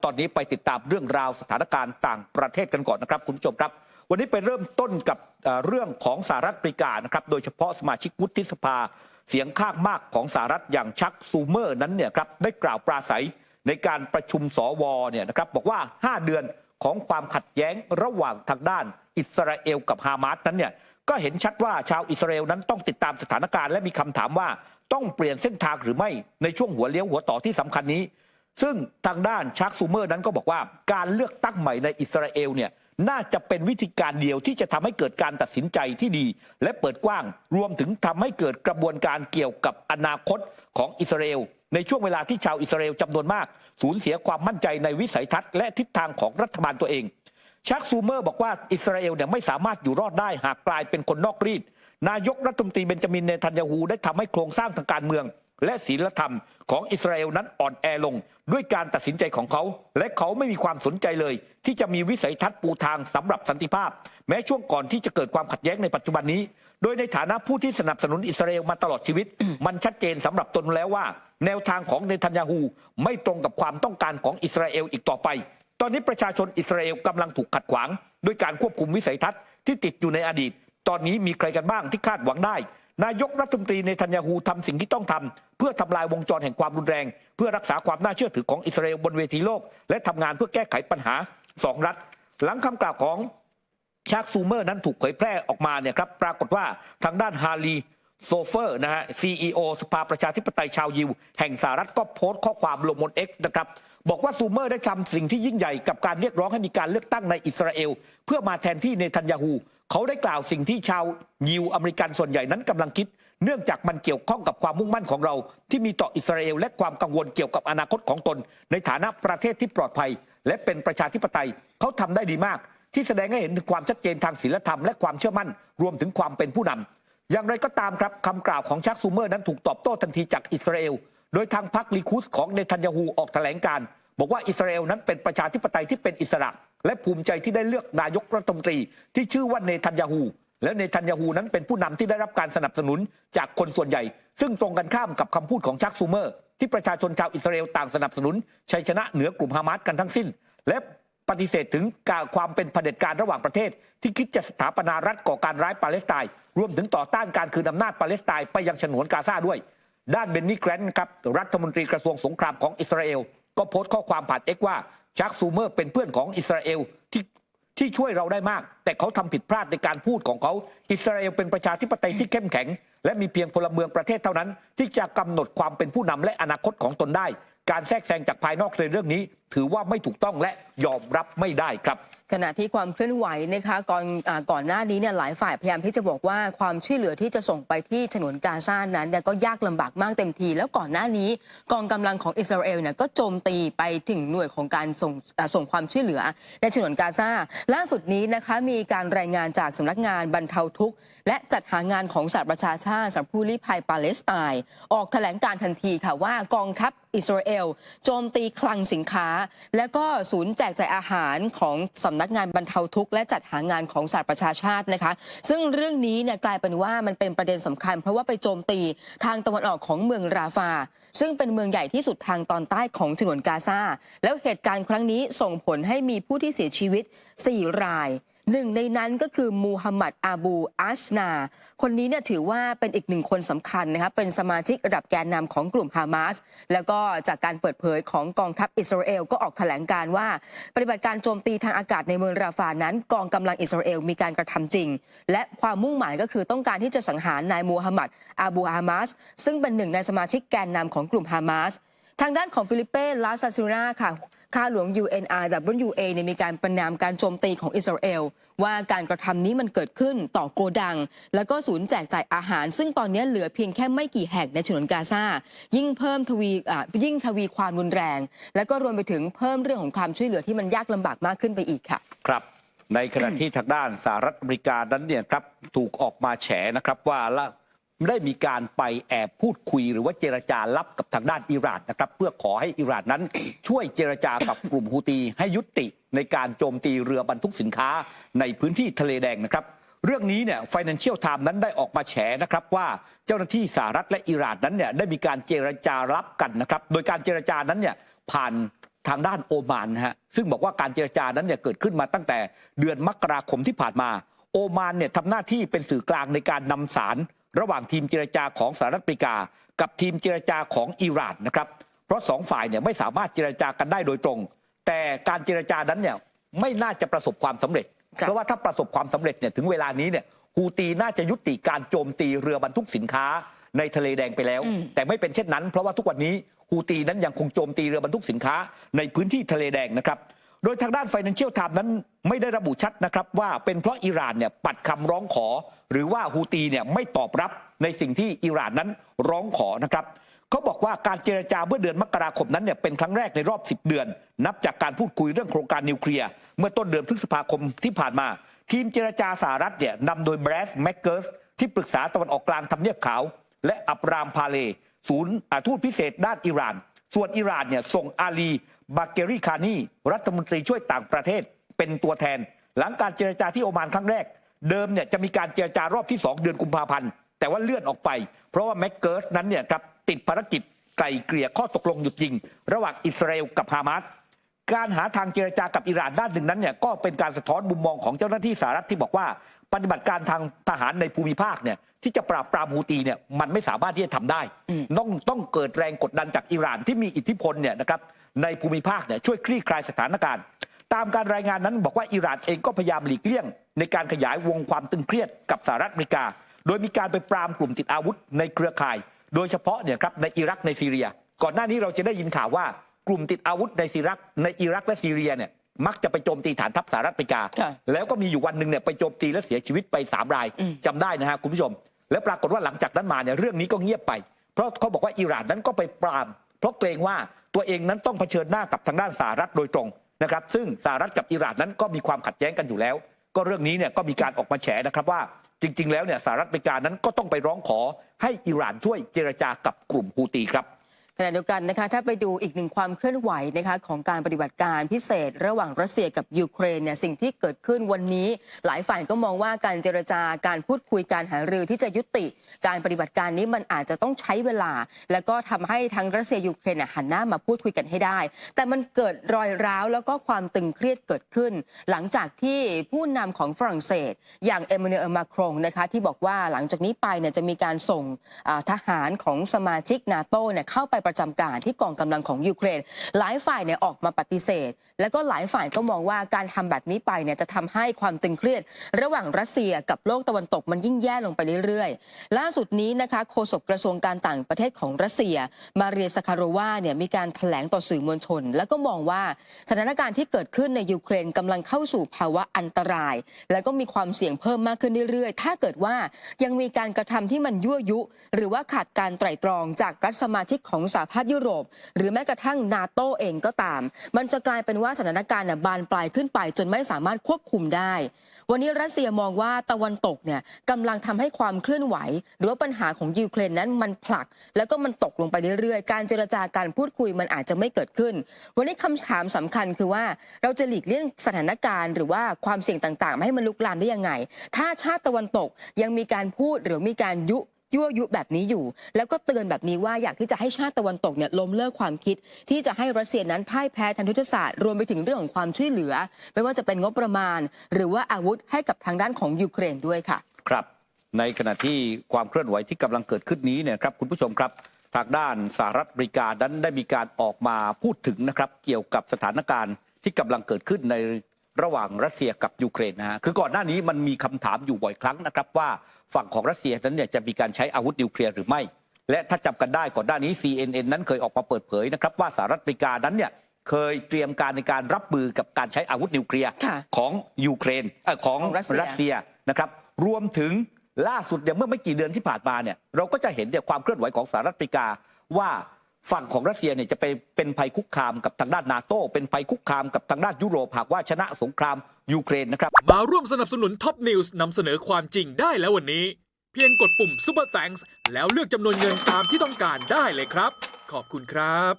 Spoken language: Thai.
ตอนนี้ไปติดตามเรื่องราวสถานการณ์ต่างประเทศกันก่อนนะครับคุณผู้ชมครับวันนี้ไปเริ่มต้นกับเรื่องของสหรัฐอเมริกานะครับโดยเฉพาะสมาชิกวุฒิสภาเสียงข้างมากของสหรัฐอย่างชักซูเมอร์นั้นเนี่ยครับได้กล่าวปราศัยในการประชุมสวเนี่ยนะครับบอกว่า5เดือนของความขัดแย้งระหว่างทางด้านอิสราเอลกับฮามาสนั้นเนี่ยก็เห็นชัดว่าชาวอิสราเอลนั้นต้องติดตามสถานการณ์และมีคำถามว่าต้องเปลี่ยนเส้นทางหรือไม่ในช่วงหัวเลี้ยวหัวต่อที่สำคัญนี้ซึ่งทางด้านชักซูเมอร์นั้นก็บอกว่าการเลือกตั้งใหม่ในอิสราเอลเนี่ยน่าจะเป็นวิธีการเดียวที่จะทำให้เกิดการตัดสินใจที่ดีและเปิดกว้างรวมถึงทำให้เกิดกระบวนการเกี่ยวกับอนาคตของอิสราเอลในช่วงเวลาที่ชาวอิสราเอลจำนวนมากสูญเสียความมั่นใจในวิสัยทัศน์และทิศทางของรัฐบาลตัวเองชักซูเมอร์บอกว่าอิสราเอลเนี่ยไม่สามารถอยู่รอดได้หากกลายเป็นคนนอกรีดนายกรัฐมนตรีเบนจามินเนทันยาฮูได้ทำให้โครงสร้างทางการเมืองและศีลธรรมของอิสราเอลนั้นอ่อนแอลงด้วยการตัดสินใจของเขาและเขาไม่มีความสนใจเลยที่จะมีวิสัยทัศน์ปูทางสำหรับสันติภาพแม้ช่วงก่อนที่จะเกิดความขัดแย้งในปัจจุบันนี้โดยในฐานะผู้ที่สนับสนุนอิสราเอลมาตลอดชีวิตมันชัดเจนสำหรับตนแล้วว่าแนวทางของเนทันยาฮูไม่ตรงกับความต้องการของอิสราเอลอีกต่อไปตอนนี้ประชาชนอิสราเอลกำลังถูกขัดขวางด้วยการควบคุมวิสัยทัศน์ที่ติดอยู่ในอดีตตอนนี้มีใครกันบ้างที่คาดหวังได้นายกรัฐมนตรีเนทันยาฮูทำสิ่งที่ต้องทำเพื่อทำลายวงจรแห่งความรุนแรงเพื่อรักษาความน่าเชื่อถือของอิสราเอลบนเวทีโลกและทำงานเพื่อแก้ไขปัญหา2รัฐหลังคำกล่าวของชักซูเมอร์นั้นถูกเผยแพร่ออกมาเนี่ยครับปรากฏว่าทางด้านฮารีโซเฟอร์นะฮะ CEO สภาประชาธิปไตยชาวยิวแห่งสหรัฐก็โพสต์ข้อความลงบน X นะครับบอกว่าซูเมอร์ได้ทำสิ่งที่ยิ่งใหญ่กับการเรียกร้องให้มีการเลือกตั้งในอิสราเอลเพื่อมาแทนที่เนทันยาฮูเขาได้กล่าวสิ่งที่ชาวยิวอเมริกันส่วนใหญ่นั้นกำลังคิดเนื่องจากมันเกี่ยวข้องกับความมุ่งมั่นของเราที่มีต่ออิสราเอลและความกังวลเกี่ยวกับอนาคตของตนในฐานะประเทศที่ปลอดภัยและเป็นประชาธิปไตยเขาทำได้ดีมากที่แสดงให้เห็นถึงความชัดเจนทางศีลธรรมและความเชื่อมั่นรวมถึงความเป็นผู้นำอย่างไรก็ตามครับคำกล่าวของชักซูเมอร์นั้นถูกตอบโต้ทันทีจากอิสราเอลโดยทางพรรคลิคุดของเนทันยาฮูออกแถลงการบอกว่าอิสราเอลนั้นเป็นประชาธิปไตยที่เป็นอิสระและภูมิใจที่ได้เลือกนายกรัฐมนตรีที่ชื่อว่าเนทันยาฮูและเนทันยาฮูนั้นเป็นผู้นำที่ได้รับการสนับสนุนจากคนส่วนใหญ่ซึ่งตรงกันข้ามกับคำพูดของชักซูเมอร์ที่ประชาชนชาวอิสราเอลต่างสนับสนุนชัยชนะเหนือกลุ่มฮามาสกันทั้งสิ้นและปฏิเสธถึงความเป็นเผด็จการระหว่างประเทศที่คิดจะสถาปนารัฐก่อการร้ายปาเลสไตน์รวมถึงต่อต้านการคืนอำนาจปาเลสไตน์ไปยังฉนวนกาซาด้วยด้านเบนนี่แกรนท์ครับรัฐมนตรีกระทรวงสงครามของอิสราเอลก็โพสต์ข้อความผ่าน X ว่าชักซูเมอร์เป็นเพื่อนของอิสราเอลที่ช่วยเราได้มากแต่เขาทำผิดพลาดในการพูดของเขาอิสราเอลเป็นประชาธิปไตยที่เข้มแข็งและมีเพียงพลเมืองประเทศเท่านั้นที่จะกำหนดความเป็นผู้นำและอนาคตของตนได้การแทรกแซงจากภายนอกในเรื่องนี้ถือว่าไม่ถูกต้องและยอมรับไม่ได้ครับขณะที่ความเคลื่อนไหวนะคะก่อนหน้านี้เนี่ยหลายฝ่ายพยายามที่จะบอกว่าความช่วยเหลือที่จะส่งไปที่ฉนวนกาซานั้นเนี่ยก็ยากลำบากมากเต็มทีแล้วก่อนหน้านี้กองกำลังของอิสราเอลเนี่ยก็โจมตีไปถึงหน่วยของการส่งความช่วยเหลือในฉนวนกาซาล่าสุดนี้นะคะมีการรายงานจากสำนักงานบรรเทาทุกข์และจัดหางานของสหประชาชาติสำหรับผู้ลี้ภัยปาเลสไตน์ออกแถลงการทันทีค่ะว่ากองทัพอิสราเอลโจมตีคลังสินค้าและก็ศูนย์แจกจ่ายอาหารของสำนักงานบรรเทาทุกข์และจัดหางานของสหประชาชาตินะคะซึ่งเรื่องนี้เนี่ยกลายเป็นว่ามันเป็นประเด็นสำคัญเพราะว่าไปโจมตีทางตะวันออกของเมืองราฟาซึ่งเป็นเมืองใหญ่ที่สุดทางตอนใต้ของฉนวนกาซาแล้วเหตุการณ์ครั้งนี้ส่งผลให้มีผู้ที่เสียชีวิต4 รายหนึ่งในนั้นก็คือมูฮัมหมัดอาบูอัชนาคนนี้เนี่ยถือว่าเป็นอีก1 คนสำคัญนะคะเป็นสมาชิกระดับแกนนำของกลุ่มฮามาสแล้วก็จากการเปิดเผยของกองทัพอิสราเอลก็ออกแถลงการว่าปฏิบัติการโจมตีทางอากาศในเมืองราฟานั้นกองกำลังอิสราเอลมีการกระทำจริงและความมุ่งหมายก็คือต้องการที่จะสังหารนายมูฮัมหมัดอาบูฮามาสซึ่งเป็น1 ในสมาชิกแกนนำของกลุ่มฮามาสทางด้านของฟิลิปเป้ลาซาซูนาค่ะข้าหลวง UNRWA เนี่ยมีการประณามการโจมตีของอิสราเอลว่าการกระทำนี้มันเกิดขึ้นต่อโกดังแล้วก็ศูนย์แจกจ่ายอาหารซึ่งตอนนี้เหลือเพียงแค่ไม่กี่แห่งในฉนวนกาซายิ่งทวีความรุนแรงแล้วก็รวมไปถึงเพิ่มเรื่องของความช่วยเหลือที่มันยากลำบากมากขึ้นไปอีกค่ะครับในขณะที่ทางด้านสหรัฐอเมริกานั้นเนี่ยครับถูกออกมาแฉนะครับว่าได้มีการไปแอบพูดคุยหรือว่าเจรจาลับกับทางด้านอิหร่านนะครับเพื่อขอให้อิหร่านนั้นช่วยเจรจากับกลุ่มฮูตีให้ยุติในการโจมตีเรือบรรทุกสินค้าในพื้นที่ทะเลแดงนะครับเรื่องนี้เนี่ย Financial Times นั้นได้ออกมาแฉนะครับว่าเจ้าหน้าที่สหรัฐและอิหร่านนั้นเนี่ยได้มีการเจรจาลับกันนะครับโดยการเจรจานั้นเนี่ยผ่าน ทางด้านโอมานนะฮะซึ่งบอกว่าการเจรจานั้นเนี่ยเกิดขึ้นมาตั้งแต่เดือนมกราคมที่ผ่านมาโอมานเนี่ยทำหน้าที่เป็นสื่อกลางในการนำสารระหว่างทีมเจรจาของสหรัฐอเมริกากับทีมเจรจาของอิหร่านนะครับเพราะสองฝ่ายเนี่ยไม่สามารถเจรจากันได้โดยตรง แต่การเจรจานั้นเนี่ยไม่น่าจะประสบความสำเร็จเพราะว่าถ้าประสบความสำเร็จเนี่ยถึงเวลานี้เนี่ยฮูตีน่าจะยุติการโจมตีเรือบรรทุกสินค้าในทะเลแดงไปแล้วแต่ไม่เป็นเช่นนั้นเพราะว่าทุกวันนี้ฮูตีนั้นยังคงโจมตีเรือบรรทุกสินค้าในพื้นที่ทะเลแดงนะครับโดยทางด้าน Financial Times นั้นไม่ได้ระบุชัดนะครับว่าเป็นเพราะอิหร่านเนี่ยปัดคำร้องขอหรือว่าฮูตีเนี่ยไม่ตอบรับในสิ่งที่อิหร่านนั้นร้องขอนะครับเขาบอกว่าการเจรจาเมื่อเดือนมกราคมนั้นเนี่ยเป็นครั้งแรกในรอบ10เดือนนับจากการพูดคุยเรื่องโครงการนิวเคลียร์เมื่อต้นเดือนพฤษภาคมที่ผ่านมาทีมเจรจาสหรัฐเนี่ยนำโดยแบรสแมคเกิร์สที่ปรึกษาตะวันออกกลางทำเนียบขาวและอับรามพาเลศูนย์ทูตพิเศษด้านอิหร่านส่วนอิหร่านเนี่ยส่งอาลีบาเกรีคานีรัฐมนตรีช่วยต่างประเทศเป็นตัวแทนหลังการเจรจาที่โอมานครั้งแรกเดิมเนี่ยจะมีการเจรจารอบที่2เดือนกุมภาพันธ์แต่ว่าเลื่อนออกไปเพราะว่าแมคเกิร์สนั้นเนี่ยครับติดภารกิจไกล่เกลี่ยข้อตกลงหยุดยิงระหว่างอิสราเอลกับฮามาสการหาทางเจรจากับอิหร่านด้านหนึ่งนั้นเนี่ยก็เป็นการสะท้อนมุมมองของเจ้าหน้าที่สหรัฐที่บอกว่าปฏิบัติการทางทหารในภูมิภาคเนี่ยที่จะปราบปรามฮูตีเนี่ยมันไม่สามารถที่จะทำได้ต้องเกิดแรงกดดันจากอิหร่านที่มีอิทธิพลเนี่ยนะครับในภูมิภาคเนี่ยช่วยคลี่คลายสถานการณ์ตามการรายงานนั้นบอกว่าอิหร่านเองก็พยายามหลีกเลี่ยงในการขยายวงความตึงเครียดกับสหรัฐอเมริกาโดยมีการไปปรามกลุ่มติดอาวุธในเครือข่ายโดยเฉพาะเนี่ยครับในอิรักในซีเรียก่อนหน้านี้เราจะได้ยินข่าวว่ากลุ่มติดอาวุธในอิรักและซีเรียเนี่ยมักจะไปโจมตีฐานทัพสหรัฐอเมริกาแล้วก็มีอยู่วันหนึ่งเนี่ยไปโจมตีและเสียชีวิตไป3 รายจำได้นะฮะคุณผู้ชมและปรากฏว่าหลังจากนั้นมาเนี่ยเรื่องนี้ก็เงียบไปเพราะเขาบอกว่าอิหร่านนั้นก็ไปปรามเพราะเกรงว่าตัวเองนั้นต้องเผชิญหน้ากับทางด้านสหรัฐโดยตรงนะครับซึ่งสหรัฐกับอิหร่านนั้นก็มีความขัดแย้งกันอยู่แล้วก็เรื่องนี้เนี่ยก็มีการออกมาแฉนะครับว่าจริงๆแล้วเนี่ยสหรัฐอเมริกานั้นก็ต้องไปร้องขอให้อิหร่านช่วยเจรจากับกลุ่มฮูตีครับขณะเดียวกันนะคะถ้าไปดูอีกหนึ่งความเคลื่อนไหวนะคะของการปฏิบัติการพิเศษระหว่างรัสเซียกับยูเครนเนี่ยสิ่งที่เกิดขึ้นวันนี้หลายฝ่ายก็มองว่าการเจรจาการพูดคุยการหารือที่จะยุติการปฏิบัติการนี้มันอาจจะต้องใช้เวลาแล้วก็ทำให้ทั้งรัสเซียยูเครนหันหน้ามาพูดคุยกันให้ได้แต่มันเกิดรอยร้าวแล้วก็ความตึงเครียดเกิดขึ้นหลังจากที่ผู้นำของฝรั่งเศสอย่างเอมมานูเอล มาครงนะคะที่บอกว่าหลังจากนี้ไปเนี่ยจะมีการส่งทหารของสมาชิกนาโต้เนี่ยเข้าไปประจำการที่กองกำลังของยูเครนหลายฝ่ายเนี่ยออกมาปฏิเสธแล้วก็หลายฝ่ายก็มองว่าการทำแบบนี้ไปเนี่ยจะทำให้ความตึงเครียดระหว่างรัสเซียกับโลกตะวันตกมันยิ่งแย่ลงไปเรื่อยๆล่าสุดนี้นะคะโฆษกกระทรวงการต่างประเทศของรัสเซียมาเรียสคาโรวาเนี่ยมีการแถลงต่อสื่อมวลชนแล้วก็มองว่าสถานการณ์ที่เกิดขึ้นในยูเครนกำลังเข้าสู่ภาวะอันตรายแล้วก็มีความเสี่ยงเพิ่มมากขึ้นเรื่อยๆถ้าเกิดว่ายังมีการกระทำที่มันยั่วยุหรือว่าขาดการไตร่ตรองจากรัฐสมาชิกของสหภาพยุโรปหรือแม้กระทั่งนาโต้เองก็ตามมันจะกลายเป็นว่าสถานการณ์บานปลายขึ้นไปจนไม่สามารถควบคุมได้วันนี้รัสเซียมองว่าตะวันตกเนี่ยกำลังทำให้ความเคลื่อนไหวหรือว่าปัญหาของยูเครนนั้นมันผลักแล้วก็มันตกลงไปเรื่อยๆการเจรจาการพูดคุยมันอาจจะไม่เกิดขึ้นวันนี้คำถามสำคัญคือว่าเราจะหลีกเลี่ยงสถานการณ์หรือว่าความเสี่ยงต่างๆไม่ให้มันลุกลามได้ยังไงถ้าชาติตะวันตกยังมีการพูดหรือมีการยั่วยุแบบนี้อยู่แล้วก็เตือนแบบนี้ว่าอยากที่จะให้ชาติตะวันตกเนี่ยล้มเลิกความคิดที่จะให้รัสเซียนั้นพ่ายแพ้ทางยุทธศาสตร์รวมไปถึงเรื่องของความช่วยเหลือไม่ว่าจะเป็นงบประมาณหรือว่าอาวุธให้กับทางด้านของยูเครนด้วยค่ะครับในขณะที่ความเคลื่อนไหวที่กำลังเกิดขึ้นนี้เนี่ยครับคุณผู้ชมครับทางด้านสหรัฐอเมริกานั้นได้มีการออกมาพูดถึงนะครับเกี่ยวกับสถานการณ์ที่กำลังเกิดขึ้นในระหว่างรัสเซียกับยูเครนนะฮะคือก่อนหน้านี้มันมีคำถามอยู่บ่อยครั้งนะครับว่าฝั่งของรัสเซียนั้นเนี่ยจะมีการใช้อาวุธนิวเคลียร์หรือไม่และถ้าจำกันได้ก่อนหน้านี้ CNN นั้นเคยออกมาเปิดเผยนะครับว่าสหรัฐอเมริกานั้นเนี่ยเคยเตรียมการในการรับมือกับการใช้อาวุธนิวเคลียร์ของยูเครนของรัสเซียนะครับรวมถึงล่าสุดเนี่ยเมื่อไม่กี่เดือนที่ผ่านมาเนี่ยเราก็จะเห็นเนี่ยความเคลื่อนไหวของสหรัฐอเมริกาว่าฝั่งของรัสเซียเนี่ยจะเป็นภัยคุกคามกับทางด้านนาโต้เป็นภัยคุกคามกับทางด้านยุโรปหากว่าชนะสงครามยูเครนนะครับมาร่วมสนับสนุนท็อปนิวส์นำเสนอความจริงได้แล้ววันนี้เพียงกดปุ่ม Super Thanks แล้วเลือกจำนวนเงินตามที่ต้องการได้เลยครับขอบคุณครับ